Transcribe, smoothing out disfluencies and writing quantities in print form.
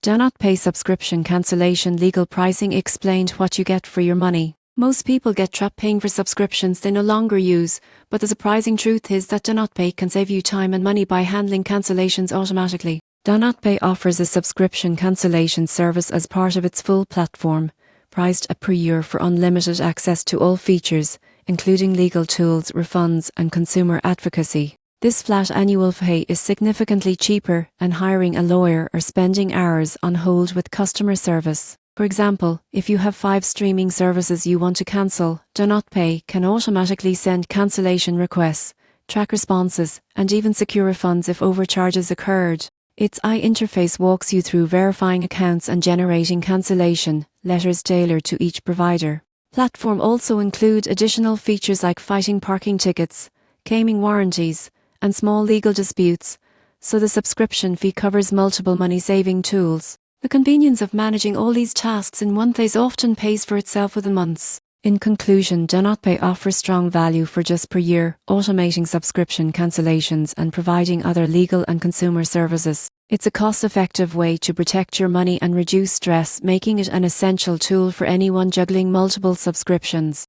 DoNotPay subscription cancellation legal pricing explained what you get for your money. Most people get trapped paying for subscriptions they no longer use, but the surprising truth is that DoNotPay can save you time and money by handling cancellations automatically. DoNotPay offers a subscription cancellation service as part of its full platform, priced at per year for unlimited access to all features, including legal tools, refunds, and consumer advocacy. This flat annual fee is significantly cheaper than hiring a lawyer or spending hours on hold with customer service. For example, if you have 5 streaming services you want to cancel, DoNotPay can automatically send cancellation requests, track responses, and even secure refunds if overcharges occurred. Its interface walks you through verifying accounts and generating cancellation letters tailored to each provider. Platform also include additional features like fighting parking tickets, claiming warranties, and small legal disputes, so the subscription fee covers multiple money-saving tools. The convenience of managing all these tasks in one place often pays for itself within months. In conclusion, DoNotPay offers strong value for just per year, automating subscription cancellations and providing other legal and consumer services. It's a cost-effective way to protect your money and reduce stress, making it an essential tool for anyone juggling multiple subscriptions.